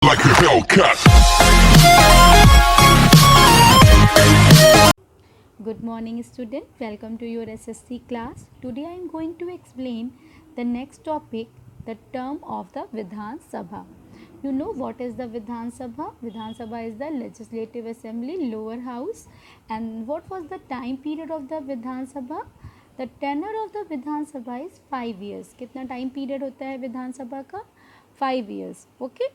like a Hellcat. Good morning student, welcome to your SSC class. Today I am going to explain the next topic, the term of the Vidhan Sabha. You know what is the Vidhan Sabha? Vidhan Sabha is the Legislative Assembly, lower house. And what was the time period of the Vidhan Sabha? The tenure of the Vidhan Sabha is 5 years. कितना time period होता है विधान सभा का? 5 years. Okay.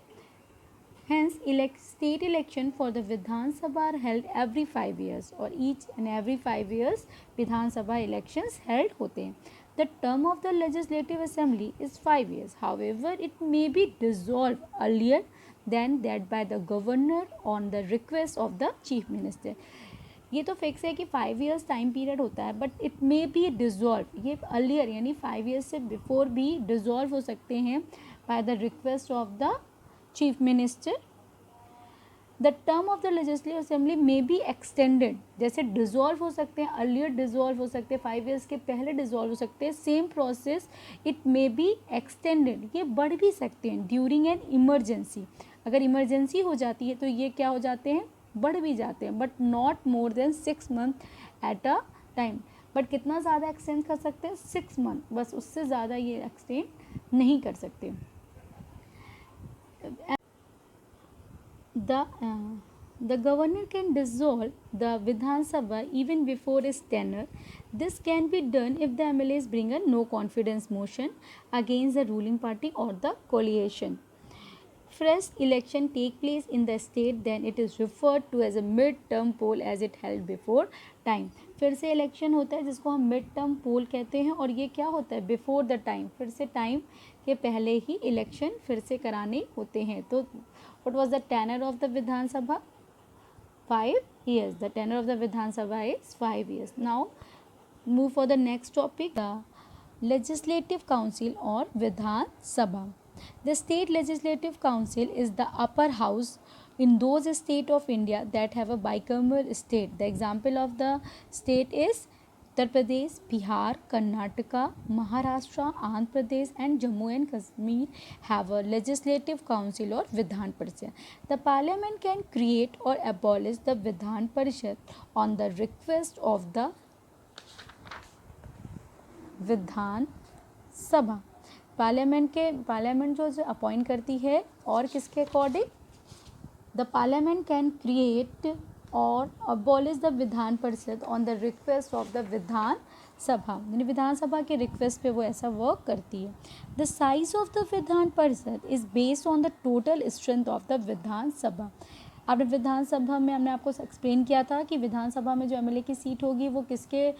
Hence, state election for the Vidhan Sabha are held every 5 years or each and every 5 years Vidhan Sabha elections held होते हैं. The term of the Legislative Assembly is 5 years. However, it may be dissolved earlier than that by the governor on the request of the chief minister. ये तो fix है कि 5 years time period होता है, but it may be dissolve, ये earlier यानी 5 years से before भी डिज़ोल्व हो सकते हैं by the request of the chief minister. The term of the legislative assembly may be extended, जैसे डिज़ोल्व हो सकते हैं, अर्लियर डिज़ोल्व हो सकते हैं, 5 years के पहले डिज़ोल्व हो सकते हैं. Same process it may be extended, ये बढ़ भी सकते हैं ड्यूरिंग एन इमरजेंसी. अगर इमरजेंसी हो जाती है तो ये क्या हो जाते हैं, बढ़ भी जाते हैं, but not more than 6 months at a time. But कितना ज़्यादा एक्सटेंड कर सकते हैं, 6 months, बस उससे ज़्यादा ये एक्सटेंड नहीं कर सकते. The governor can dissolve the Vidhan Sabha even before its tenure. This can be done if the MLAs bring a no confidence motion against the ruling party or the coalition. Fresh election take place in the state, then it is referred to as a mid-term poll as it held before time. फिर से election होता है जिसको हम mid term पोल कहते हैं, और ये क्या होता है, बिफोर द टाइम, फिर से टाइम के पहले ही इलेक्शन फिर से कराने होते हैं. तो what was the tenure of the Vidhan Sabha? 5 years. The tenure of the Vidhan Sabha is 5 years. Now move for the next topic, the Legislative Council or Vidhan Sabha. The State Legislative Council is the upper house in those states of India that have a bicameral state. The example of the state is Uttar Pradesh, Bihar, Karnataka, Maharashtra, Andhra Pradesh and Jammu and Kashmir have a legislative council or Vidhan Parishad. The parliament can create or abolish the Vidhan Parishad on the request of the Vidhan Sabha. Parliament जो appoint करती है और किसके according, the parliament can create और abolish the Vidhan परिषद on the request of the Vidhan Sabha, यानी विधान सभा के request पे वो ऐसा वर्क करती है. The size of the Vidhan परिषद is based on the total strength of the Vidhan सभा. आपने विधान सभा में हमने आपको एक्सप्लेन किया था कि विधान सभा में जो एमएलए की सीट होगी वो किसके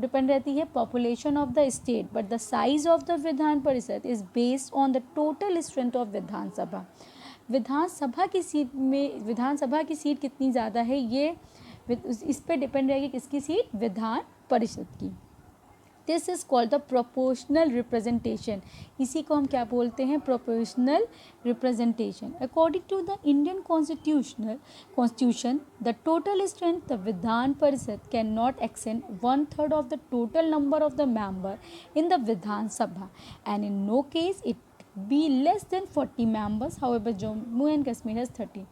डिपेंड रहती है, population of the state. But the size of the Vidhan परिषद is based on the total strength of Vidhan Sabha. Vidhan Sabha की सीट में, विधान सभा की सीट कितनी ज़्यादा है ये इस पर डिपेंड रहेगी, किसकी सीट, विधान परिषद की. This is called the proportional representation. इसी को हम क्या बोलते हैं, proportional representation. According to the Indian constitution the total strength the Vidhan Parishad can not exceed 1/3 of the total number of the member in the Vidhan Sabha and in no case it be less than 40 members. However Jammu and Kashmir has 30.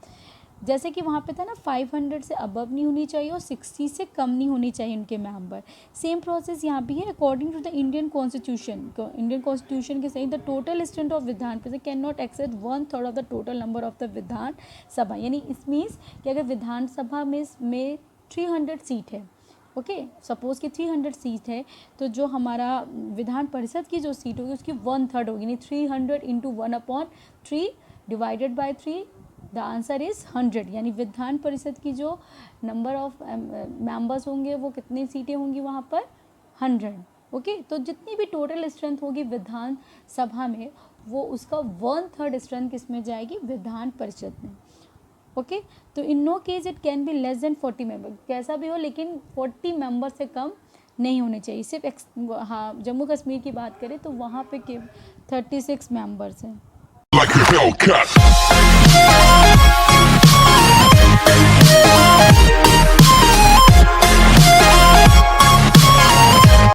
जैसे कि वहाँ पे था ना, 500 से above नहीं होनी चाहिए और 60 से कम नहीं होनी चाहिए उनके मेंबर. सेम प्रोसेस यहाँ भी है. According to the Indian constitution के सही the total strength of Vidhan Parishad can not exceed 1/3 of the total number of the Vidhan Sabha. यानी इस मीन्स कि अगर विधान सभा में 300 सीट है, ओके, सपोज़ कि 300 सीट है, तो जो हमारा विधान परिषद की जो सीट होगी उसकी 1/3 होगी, यानी 300 into 1/3 divided by 3, the answer is 100. यानी विधान परिषद की जो नंबर ऑफ मेंबर्स होंगे वो कितनी सीटें होंगी वहाँ पर, 100. ओके, तो जितनी भी टोटल स्ट्रेंथ होगी विधान सभा में वो उसका 1/3 स्ट्रेंथ किस में जाएगी, विधान परिषद में. ओके, तो in no case it can be less than 40 member. कैसा भी हो लेकिन 40 मेंबर से कम नहीं होने चाहिए. सिर्फ हाँ जम्मू कश्मीर की बात करें तो वहाँ पे 36 मेंबर्स हैं. Like a Hellcat.